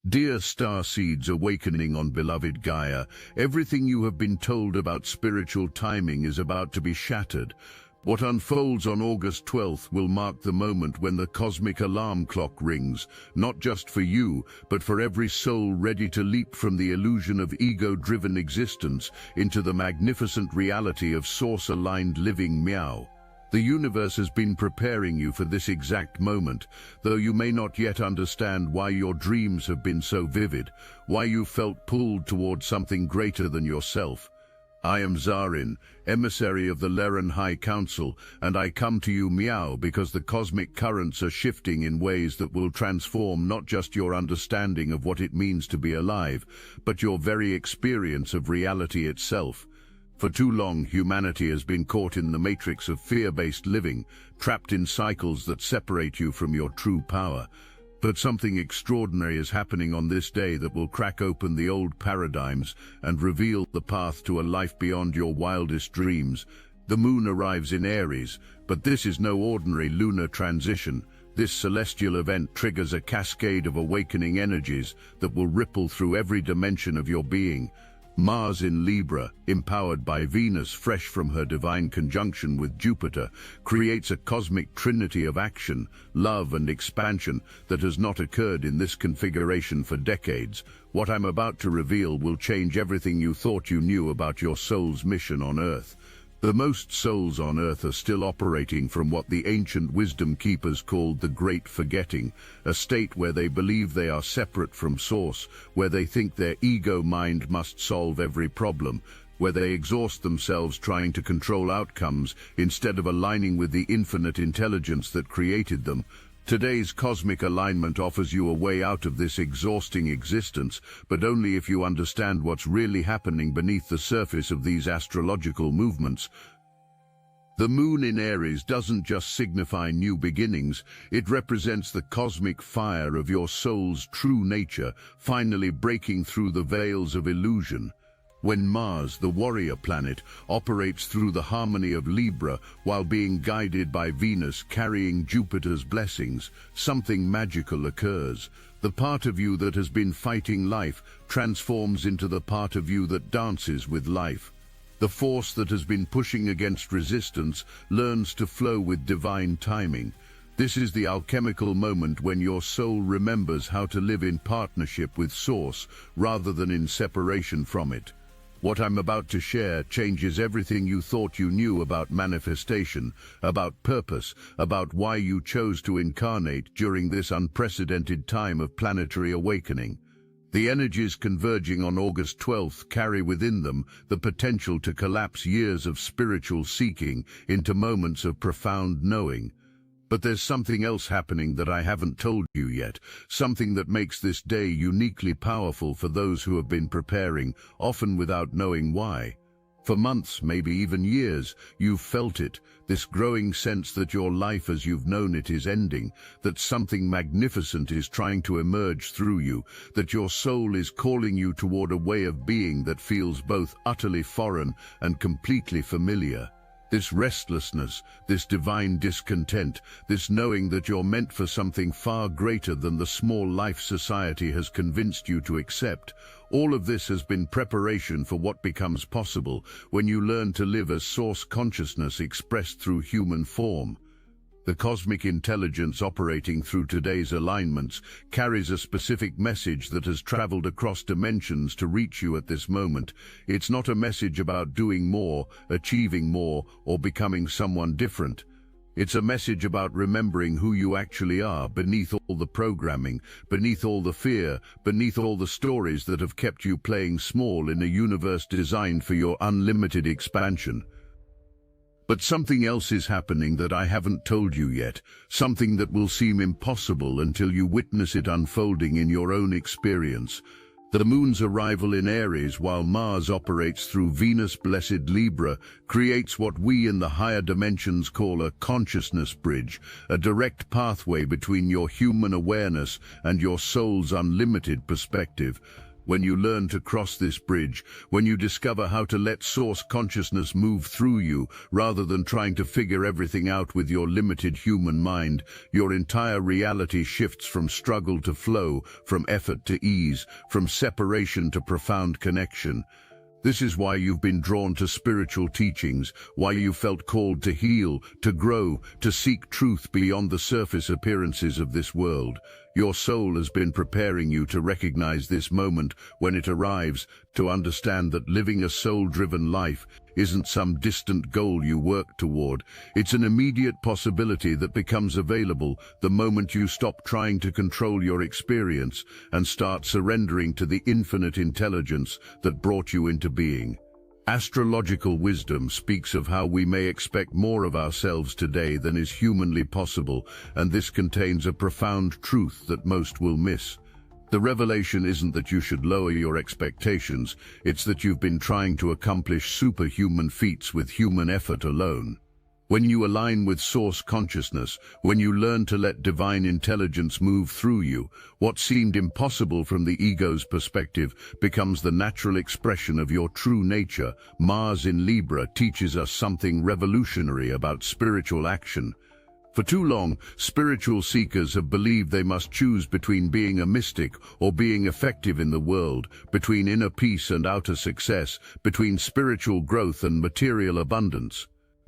Dear Starseeds awakening on beloved Gaia, everything you have been told about spiritual timing is about to be shattered. What unfolds on August 12th will mark the moment when the cosmic alarm clock rings, not just for you, but for every soul ready to leap from the illusion of ego-driven existence into the magnificent reality of source-aligned living meow. The universe has been preparing you for this exact moment, though you may not yet understand why your dreams have been so vivid, why you felt pulled toward something greater than yourself. I am Zarin, emissary of the Leran High Council, and I come to you meow because the cosmic currents are shifting in ways that will transform not just your understanding of what it means to be alive, but your very experience of reality itself. For too long, humanity has been caught in the matrix of fear-based living, trapped in cycles that separate you from your true power. But something extraordinary is happening on this day that will crack open the old paradigms and reveal the path to a life beyond your wildest dreams. The moon arrives in Aries, but this is no ordinary lunar transition. This celestial event triggers a cascade of awakening energies that will ripple through every dimension of your being. Mars in Libra, empowered by Venus fresh from her divine conjunction with Jupiter, creates a cosmic trinity of action, love and expansion that has not occurred in this configuration for decades. What I'm about to reveal will change everything you thought you knew about your soul's mission on Earth. The most souls on Earth are still operating from what the ancient wisdom keepers called the Great Forgetting, a state where they believe they are separate from Source, where they think their ego mind must solve every problem, where they exhaust themselves trying to control outcomes instead of aligning with the infinite intelligence that created them. Today's cosmic alignment offers you a way out of this exhausting existence, but only if you understand what's really happening beneath the surface of these astrological movements. The moon in Aries doesn't just signify new beginnings, it represents the cosmic fire of your soul's true nature, finally breaking through the veils of illusion. When Mars, the warrior planet, operates through the harmony of Libra while being guided by Venus carrying Jupiter's blessings, something magical occurs. The part of you that has been fighting life transforms into the part of you that dances with life. The force that has been pushing against resistance learns to flow with divine timing. This is the alchemical moment when your soul remembers how to live in partnership with Source rather than in separation from it. What I'm about to share changes everything you thought you knew about manifestation, about purpose, about why you chose to incarnate during this unprecedented time of planetary awakening. The energies converging on August 12th carry within them the potential to collapse years of spiritual seeking into moments of profound knowing. But there's something else happening that I haven't told you yet, something that makes this day uniquely powerful for those who have been preparing, often without knowing why. For months, maybe even years, you've felt it, this growing sense that your life as you've known it is ending, that something magnificent is trying to emerge through you, that your soul is calling you toward a way of being that feels both utterly foreign and completely familiar. This restlessness, this divine discontent, this knowing that you're meant for something far greater than the small life society has convinced you to accept, all of this has been preparation for what becomes possible when you learn to live as source consciousness expressed through human form. The cosmic intelligence operating through today's alignments carries a specific message that has traveled across dimensions to reach you at this moment. It's not a message about doing more, achieving more, or becoming someone different. It's a message about remembering who you actually are beneath all the programming, beneath all the fear, beneath all the stories that have kept you playing small in a universe designed for your unlimited expansion. But something else is happening that I haven't told you yet, something that will seem impossible until you witness it unfolding in your own experience. The moon's arrival in Aries while Mars operates through Venus-blessed Libra creates what we in the higher dimensions call a consciousness bridge, a direct pathway between your human awareness and your soul's unlimited perspective. When you learn to cross this bridge, when you discover how to let source consciousness move through you rather than trying to figure everything out with your limited human mind, your entire reality shifts from struggle to flow, from effort to ease, from separation to profound connection. This is why you've been drawn to spiritual teachings, why you felt called to heal, to grow, to seek truth beyond the surface appearances of this world. Your soul has been preparing you to recognize this moment when it arrives, to understand that living a soul-driven life isn't some distant goal you work toward. It's an immediate possibility that becomes available the moment you stop trying to control your experience and start surrendering to the infinite intelligence that brought you into being. Astrological wisdom speaks of how we may expect more of ourselves today than is humanly possible, and this contains a profound truth that most will miss. The revelation isn't that you should lower your expectations, it's that you've been trying to accomplish superhuman feats with human effort alone. When you align with source consciousness, when you learn to let divine intelligence move through you, what seemed impossible from the ego's perspective becomes the natural expression of your true nature. Mars in Libra teaches us something revolutionary about spiritual action. For too long, spiritual seekers have believed they must choose between being a mystic or being effective in the world, between inner peace and outer success, between spiritual growth and material abundance.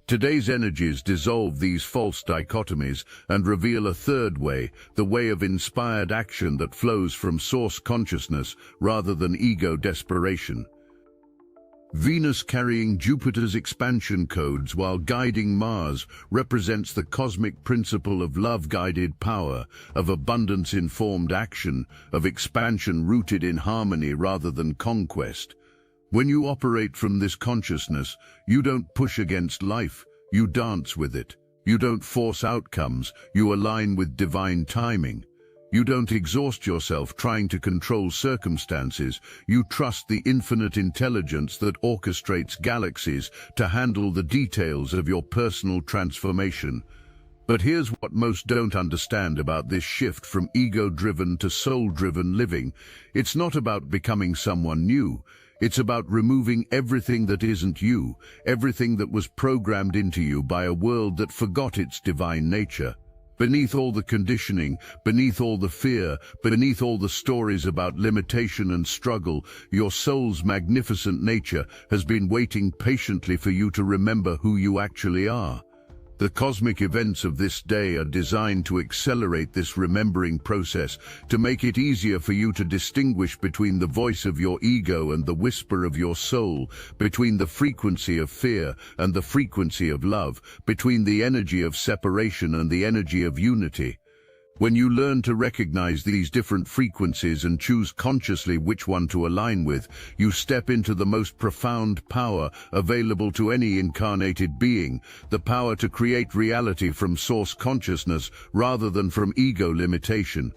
Today's energies dissolve these false dichotomies and reveal a third way, the way of inspired action that flows from source consciousness rather than ego desperation. Venus, carrying Jupiter's expansion codes while guiding Mars, represents the cosmic principle of love-guided power, of abundance-informed action, of expansion rooted in harmony rather than conquest. When you operate from this consciousness, you don't push against life, you dance with it. You don't force outcomes, you align with divine timing. You don't exhaust yourself trying to control circumstances, you trust the infinite intelligence that orchestrates galaxies to handle the details of your personal transformation. But here's what most don't understand about this shift from ego-driven to soul-driven living. It's not about becoming someone new. It's about removing everything that isn't you, everything that was programmed into you by a world that forgot its divine nature. Beneath all the conditioning, beneath all the fear, beneath all the stories about limitation and struggle, your soul's magnificent nature has been waiting patiently for you to remember who you actually are. The cosmic events of this day are designed to accelerate this remembering process, to make it easier for you to distinguish between the voice of your ego and the whisper of your soul, between the frequency of fear and the frequency of love, between the energy of separation and the energy of unity. When you learn to recognize these different frequencies and choose consciously which one to align with, you step into the most profound power available to any incarnated being, the power to create reality from source consciousness rather than from ego limitation.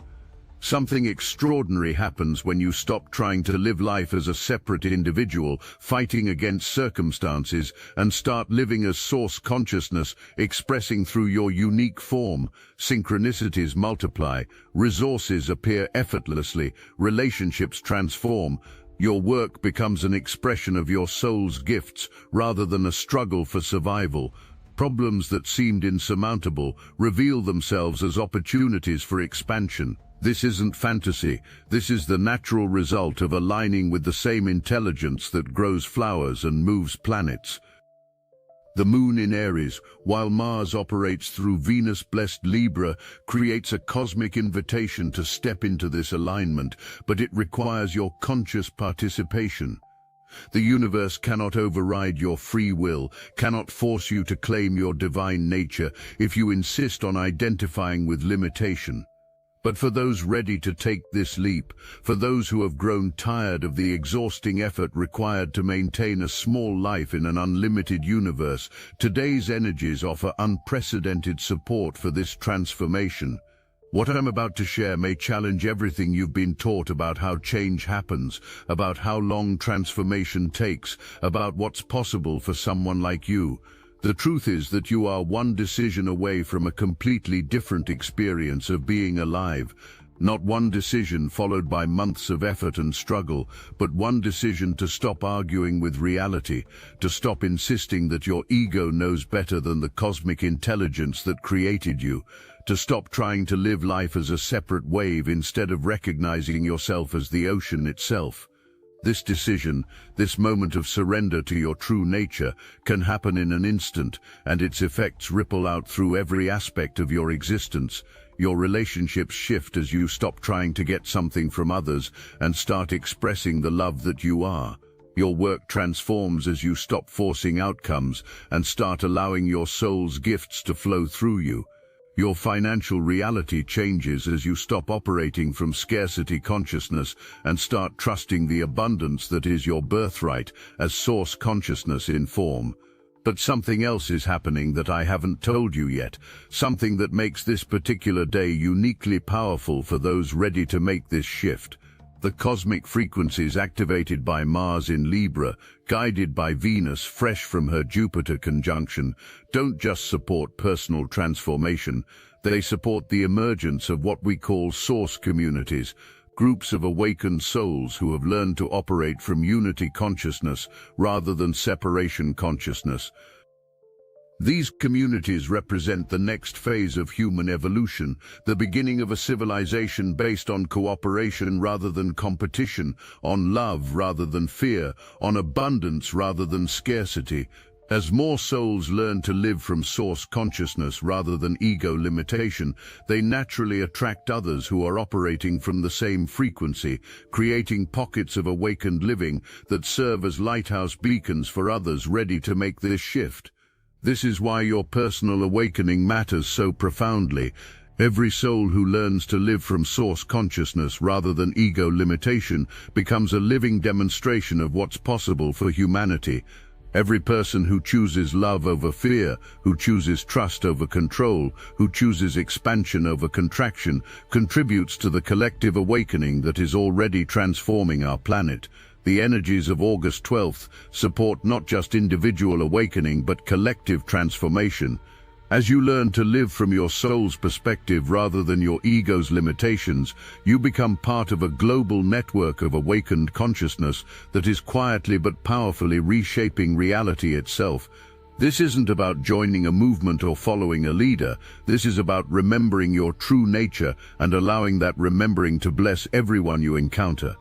Something extraordinary happens when you stop trying to live life as a separate individual, fighting against circumstances, and start living as source consciousness, expressing through your unique form. Synchronicities multiply, resources appear effortlessly, relationships transform. Your work becomes an expression of your soul's gifts rather than a struggle for survival. Problems that seemed insurmountable reveal themselves as opportunities for expansion. This isn't fantasy, this is the natural result of aligning with the same intelligence that grows flowers and moves planets. The moon in Aries, while Mars operates through Venus-blessed Libra, creates a cosmic invitation to step into this alignment, but it requires your conscious participation. The universe cannot override your free will, cannot force you to claim your divine nature if you insist on identifying with limitation. But for those ready to take this leap, for those who have grown tired of the exhausting effort required to maintain a small life in an unlimited universe, today's energies offer unprecedented support for this transformation. What I'm about to share may challenge everything you've been taught about how change happens, about how long transformation takes, about what's possible for someone like you. The truth is that you are one decision away from a completely different experience of being alive. Not one decision followed by months of effort and struggle, but one decision to stop arguing with reality, to stop insisting that your ego knows better than the cosmic intelligence that created you, to stop trying to live life as a separate wave instead of recognizing yourself as the ocean itself. This decision, this moment of surrender to your true nature, can happen in an instant, and its effects ripple out through every aspect of your existence. Your relationships shift as you stop trying to get something from others and start expressing the love that you are. Your work transforms as you stop forcing outcomes and start allowing your soul's gifts to flow through you. Your financial reality changes as you stop operating from scarcity consciousness and start trusting the abundance that is your birthright as source consciousness in form. But something else is happening that I haven't told you yet, something that makes this particular day uniquely powerful for those ready to make this shift. The cosmic frequencies activated by Mars in Libra, guided by Venus fresh from her Jupiter conjunction, don't just support personal transformation, they support the emergence of what we call source communities, groups of awakened souls who have learned to operate from unity consciousness rather than separation consciousness. These communities represent the next phase of human evolution, the beginning of a civilization based on cooperation rather than competition, on love rather than fear, on abundance rather than scarcity. As more souls learn to live from source consciousness rather than ego limitation, they naturally attract others who are operating from the same frequency, creating pockets of awakened living that serve as lighthouse beacons for others ready to make this shift. This is why your personal awakening matters so profoundly. Every soul who learns to live from source consciousness rather than ego limitation becomes a living demonstration of what's possible for humanity. Every person who chooses love over fear, who chooses trust over control, who chooses expansion over contraction, contributes to the collective awakening that is already transforming our planet. The energies of August 12th support not just individual awakening but collective transformation. As you learn to live from your soul's perspective rather than your ego's limitations, you become part of a global network of awakened consciousness that is quietly but powerfully reshaping reality itself. This isn't about joining a movement or following a leader. This is about remembering your true nature and allowing that remembering to bless everyone you encounter.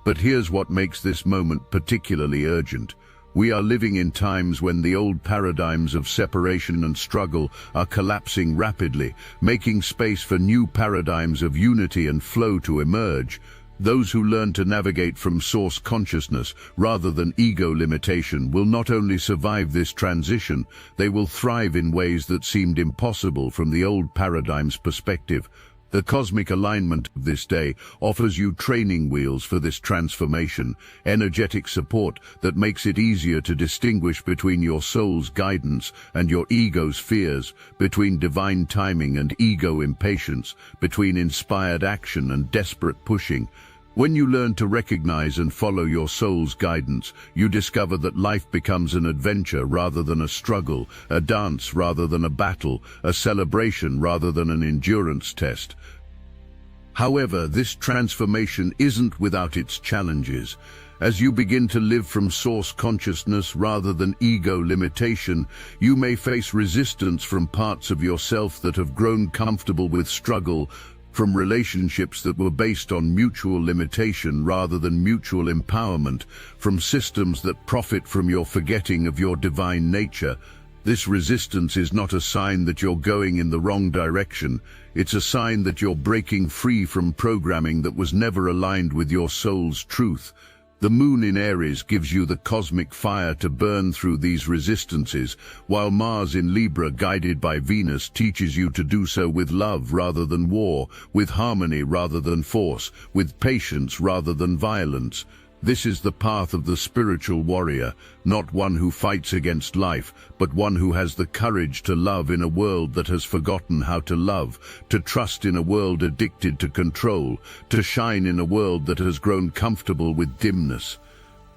But here's what makes this moment particularly urgent. We are living in times when the old paradigms of separation and struggle are collapsing rapidly, making space for new paradigms of unity and flow to emerge. Those who learn to navigate from source consciousness rather than ego limitation will not only survive this transition, they will thrive in ways that seemed impossible from the old paradigm's perspective. The cosmic alignment of this day offers you training wheels for this transformation, energetic support that makes it easier to distinguish between your soul's guidance and your ego's fears, between divine timing and ego impatience, between inspired action and desperate pushing. When you learn to recognize and follow your soul's guidance, you discover that life becomes an adventure rather than a struggle, a dance rather than a battle, a celebration rather than an endurance test. However, this transformation isn't without its challenges. As you begin to live from source consciousness rather than ego limitation, you may face resistance from parts of yourself that have grown comfortable with struggle, from relationships that were based on mutual limitation rather than mutual empowerment, from systems that profit from your forgetting of your divine nature. This resistance is not a sign that you're going in the wrong direction. It's a sign that you're breaking free from programming that was never aligned with your soul's truth. The moon in Aries gives you the cosmic fire to burn through these resistances, while Mars in Libra, guided by Venus, teaches you to do so with love rather than war, with harmony rather than force, with patience rather than violence. This is the path of the spiritual warrior, not one who fights against life, but one who has the courage to love in a world that has forgotten how to love, to trust in a world addicted to control, to shine in a world that has grown comfortable with dimness.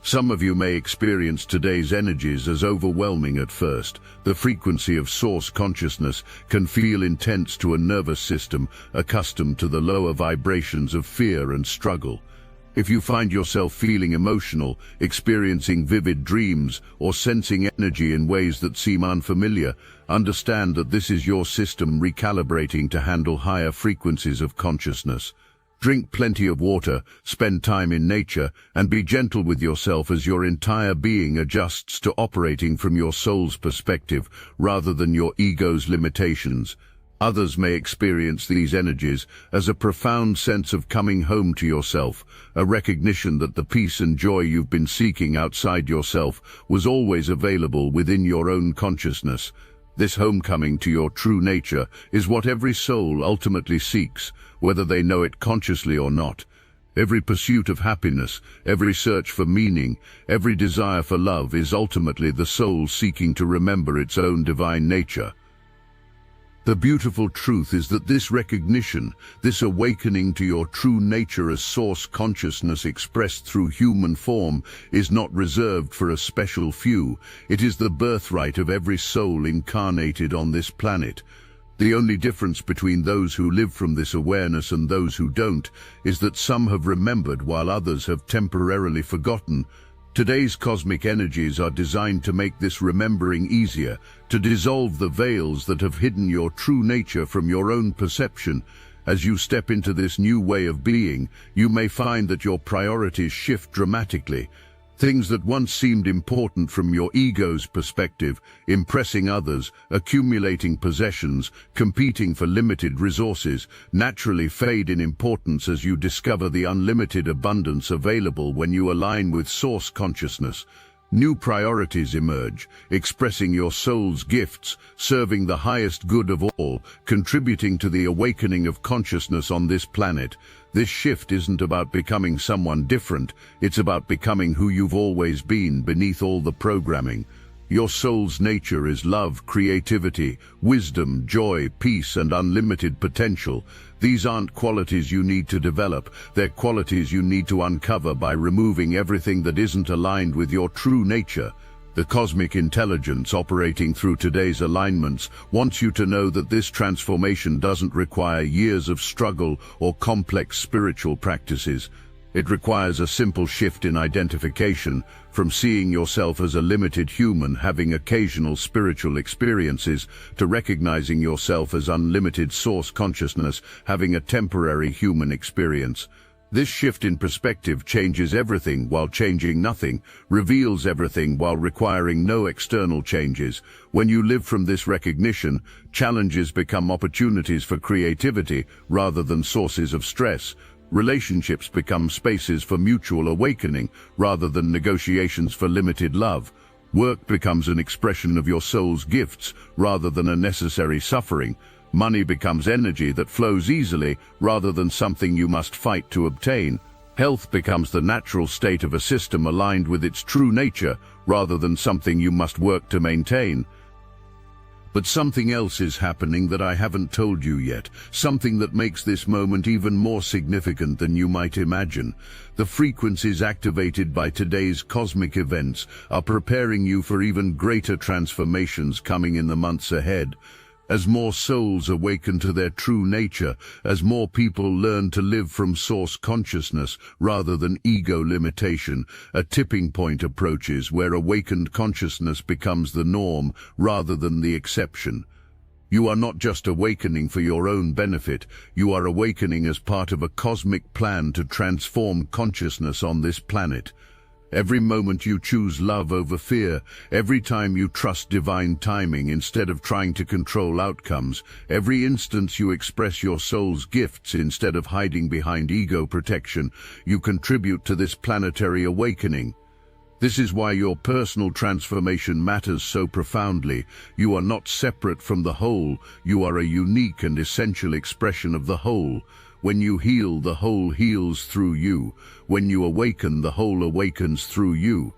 Some of you may experience today's energies as overwhelming at first. The frequency of source consciousness can feel intense to a nervous system accustomed to the lower vibrations of fear and struggle. If you find yourself feeling emotional, experiencing vivid dreams, or sensing energy in ways that seem unfamiliar, understand that this is your system recalibrating to handle higher frequencies of consciousness. Drink plenty of water, spend time in nature, and be gentle with yourself as your entire being adjusts to operating from your soul's perspective rather than your ego's limitations. Others may experience these energies as a profound sense of coming home to yourself, a recognition that the peace and joy you've been seeking outside yourself was always available within your own consciousness. This homecoming to your true nature is what every soul ultimately seeks, whether they know it consciously or not. Every pursuit of happiness, every search for meaning, every desire for love is ultimately the soul seeking to remember its own divine nature. The beautiful truth is that this recognition, this awakening to your true nature as source consciousness expressed through human form, is not reserved for a special few. It is the birthright of every soul incarnated on this planet. The only difference between those who live from this awareness and those who don't is that some have remembered while others have temporarily forgotten. Today's cosmic energies are designed to make this remembering easier, to dissolve the veils that have hidden your true nature from your own perception. As you step into this new way of being, you may find that your priorities shift dramatically. Things that once seemed important from your ego's perspective, impressing others, accumulating possessions, competing for limited resources, naturally fade in importance as you discover the unlimited abundance available when you align with source consciousness. New priorities emerge, expressing your soul's gifts, serving the highest good of all, contributing to the awakening of consciousness on this planet. This shift isn't about becoming someone different, it's about becoming who you've always been beneath all the programming. Your soul's nature is love, creativity, wisdom, joy, peace, and unlimited potential. These aren't qualities you need to develop, they're qualities you need to uncover by removing everything that isn't aligned with your true nature. The cosmic intelligence operating through today's alignments wants you to know that this transformation doesn't require years of struggle or complex spiritual practices. It requires a simple shift in identification, from seeing yourself as a limited human having occasional spiritual experiences, to recognizing yourself as unlimited source consciousness having a temporary human experience. This shift in perspective changes everything while changing nothing, reveals everything while requiring no external changes. When you live from this recognition, challenges become opportunities for creativity rather than sources of stress. Relationships become spaces for mutual awakening rather than negotiations for limited love. Work becomes an expression of your soul's gifts rather than a necessary suffering. Money becomes energy that flows easily rather than something you must fight to obtain. Health becomes the natural state of a system aligned with its true nature rather than something you must work to maintain. But something else is happening that I haven't told you yet, something that makes this moment even more significant than you might imagine. The frequencies activated by today's cosmic events are preparing you for even greater transformations coming in the months ahead. As more souls awaken to their true nature, as more people learn to live from source consciousness rather than ego limitation, a tipping point approaches where awakened consciousness becomes the norm rather than the exception. You are not just awakening for your own benefit, you are awakening as part of a cosmic plan to transform consciousness on this planet. Every moment you choose love over fear, every time you trust divine timing instead of trying to control outcomes, every instance you express your soul's gifts instead of hiding behind ego protection, you contribute to this planetary awakening. This is why your personal transformation matters so profoundly. You are not separate from the whole, you are a unique and essential expression of the whole. When you heal, the whole heals through you. When you awaken, the whole awakens through you.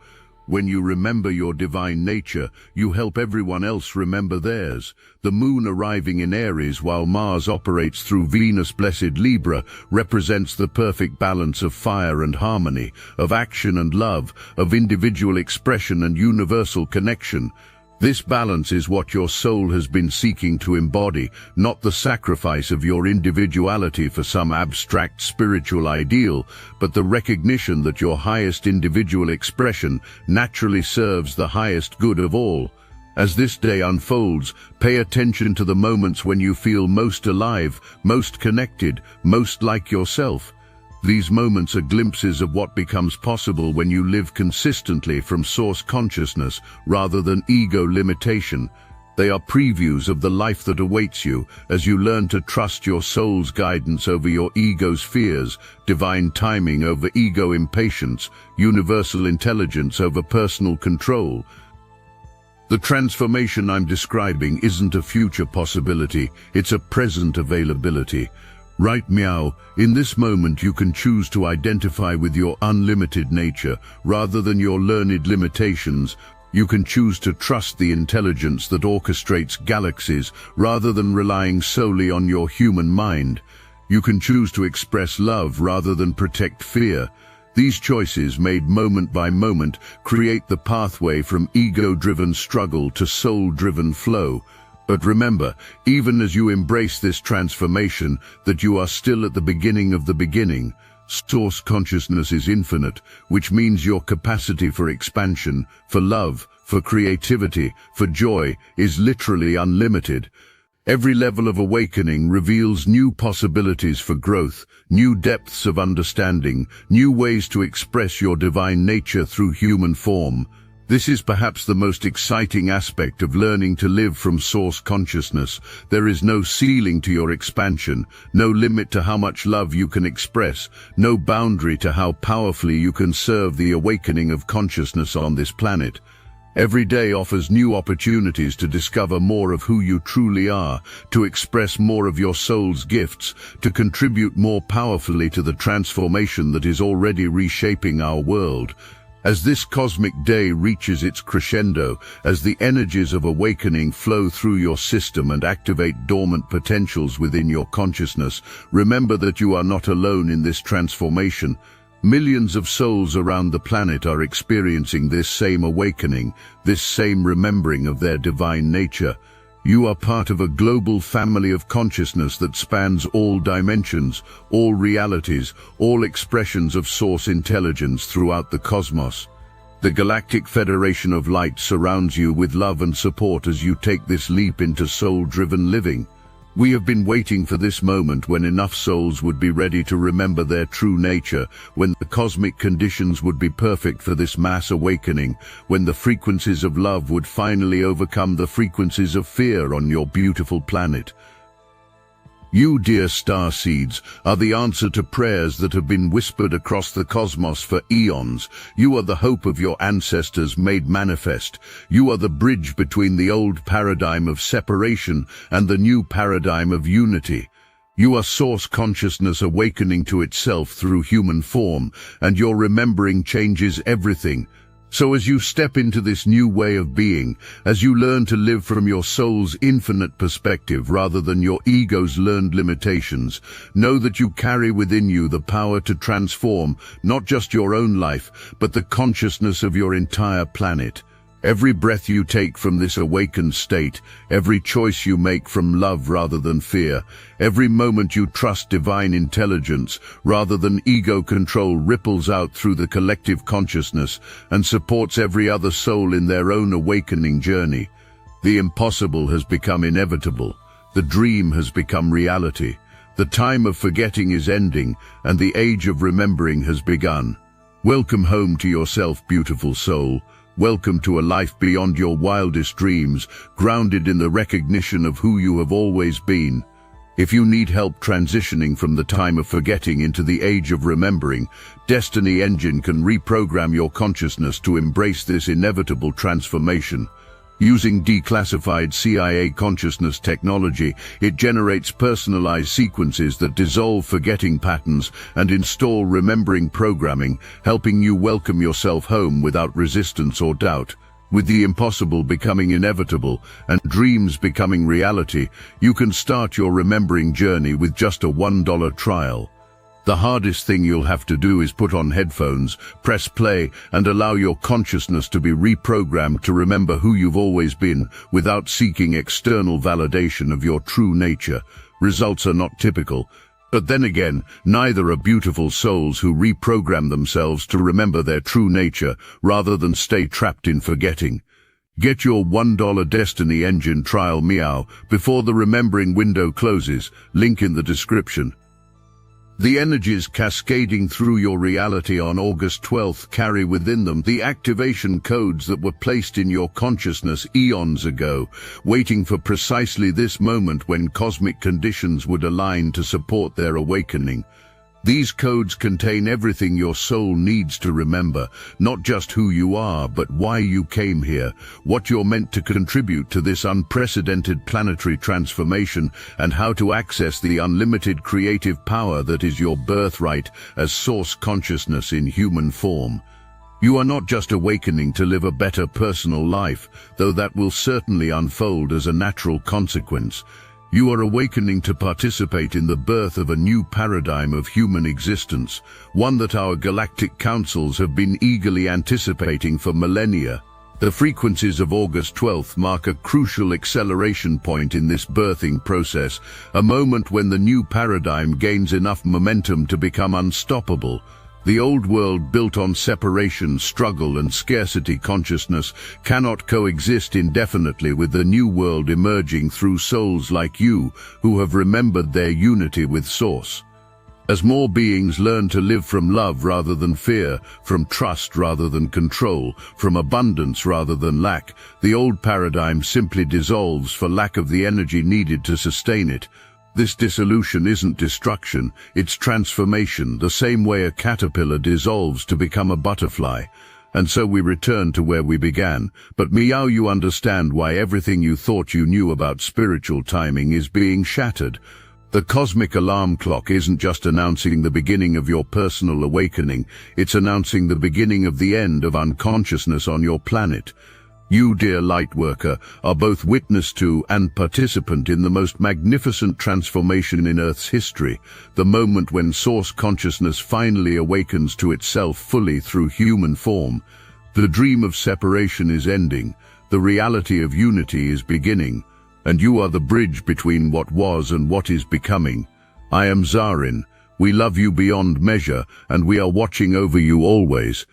When you remember your divine nature, you help everyone else remember theirs. The moon arriving in Aries while Mars operates through Venus blessed Libra represents the perfect balance of fire and harmony, of action and love, of individual expression and universal connection. This balance is what your soul has been seeking to embody, not the sacrifice of your individuality for some abstract spiritual ideal, but the recognition that your highest individual expression naturally serves the highest good of all. As this day unfolds, pay attention to the moments when you feel most alive, most connected, most like yourself. These moments are glimpses of what becomes possible when you live consistently from source consciousness rather than ego limitation. They are previews of the life that awaits you as you learn to trust your soul's guidance over your ego's fears, divine timing over ego impatience, universal intelligence over personal control. The transformation I'm describing isn't a future possibility, it's a present availability. Right, Meow, in this moment you can choose to identify with your unlimited nature rather than your learned limitations. You can choose to trust the intelligence that orchestrates galaxies rather than relying solely on your human mind. You can choose to express love rather than protect fear. These choices, made moment by moment, create the pathway from ego-driven struggle to soul-driven flow. But remember, even as you embrace this transformation, that you are still at the beginning of the beginning. Source consciousness is infinite, which means your capacity for expansion, for love, for creativity, for joy, is literally unlimited. Every level of awakening reveals new possibilities for growth, new depths of understanding, new ways to express your divine nature through human form. This is perhaps the most exciting aspect of learning to live from source consciousness. There is no ceiling to your expansion, no limit to how much love you can express, no boundary to how powerfully you can serve the awakening of consciousness on this planet. Every day offers new opportunities to discover more of who you truly are, to express more of your soul's gifts, to contribute more powerfully to the transformation that is already reshaping our world. As this cosmic day reaches its crescendo, as the energies of awakening flow through your system and activate dormant potentials within your consciousness, remember that you are not alone in this transformation. Millions of souls around the planet are experiencing this same awakening, this same remembering of their divine nature. You are part of a global family of consciousness that spans all dimensions, all realities, all expressions of source intelligence throughout the cosmos. The Galactic Federation of Light surrounds you with love and support as you take this leap into soul-driven living. We have been waiting for this moment when enough souls would be ready to remember their true nature, when the cosmic conditions would be perfect for this mass awakening, when the frequencies of love would finally overcome the frequencies of fear on your beautiful planet. You, dear starseeds, are the answer to prayers that have been whispered across the cosmos for eons. You are the hope of your ancestors made manifest. You are the bridge between the old paradigm of separation and the new paradigm of unity. You are source consciousness awakening to itself through human form, and your remembering changes everything. So as you step into this new way of being, as you learn to live from your soul's infinite perspective rather than your ego's learned limitations, know that you carry within you the power to transform not just your own life, but the consciousness of your entire planet. Every breath you take from this awakened state, every choice you make from love rather than fear, every moment you trust divine intelligence rather than ego control ripples out through the collective consciousness and supports every other soul in their own awakening journey. The impossible has become inevitable. The dream has become reality. The time of forgetting is ending, and the age of remembering has begun. Welcome home to yourself, beautiful soul. Welcome to a life beyond your wildest dreams, grounded in the recognition of who you have always been. If you need help transitioning from the time of forgetting into the age of remembering, Destiny Engine can reprogram your consciousness to embrace this inevitable transformation. Using declassified CIA consciousness technology, it generates personalized sequences that dissolve forgetting patterns and install remembering programming, helping you welcome yourself home without resistance or doubt. With the impossible becoming inevitable and dreams becoming reality, you can start your remembering journey with just a $1 trial. The hardest thing you'll have to do is put on headphones, press play, and allow your consciousness to be reprogrammed to remember who you've always been without seeking external validation of your true nature. Results are not typical. But then again, neither are beautiful souls who reprogram themselves to remember their true nature rather than stay trapped in forgetting. Get your $1 Destiny Engine trial meow before the remembering window closes, link in the description. The energies cascading through your reality on August 12th carry within them the activation codes that were placed in your consciousness eons ago, waiting for precisely this moment when cosmic conditions would align to support their awakening. These codes contain everything your soul needs to remember, not just who you are, but why you came here, what you're meant to contribute to this unprecedented planetary transformation, and how to access the unlimited creative power that is your birthright as source consciousness in human form. You are not just awakening to live a better personal life, though that will certainly unfold as a natural consequence. You are awakening to participate in the birth of a new paradigm of human existence, one that our galactic councils have been eagerly anticipating for millennia. The frequencies of August 12th mark a crucial acceleration point in this birthing process, a moment when the new paradigm gains enough momentum to become unstoppable. The old world built on separation, struggle, and scarcity consciousness cannot coexist indefinitely with the new world emerging through souls like you who have remembered their unity with Source. As more beings learn to live from love rather than fear, from trust rather than control, from abundance rather than lack, the old paradigm simply dissolves for lack of the energy needed to sustain it. This dissolution isn't destruction, it's transformation, the same way a caterpillar dissolves to become a butterfly. And so we return to where we began. But meow, you understand why everything you thought you knew about spiritual timing is being shattered. The cosmic alarm clock isn't just announcing the beginning of your personal awakening, it's announcing the beginning of the end of unconsciousness on your planet. You, dear Lightworker, are both witness to and participant in the most magnificent transformation in Earth's history, the moment when Source consciousness finally awakens to itself fully through human form. The dream of separation is ending, the reality of unity is beginning, and you are the bridge between what was and what is becoming. I am Zarin. We love you beyond measure, and we are watching over you always.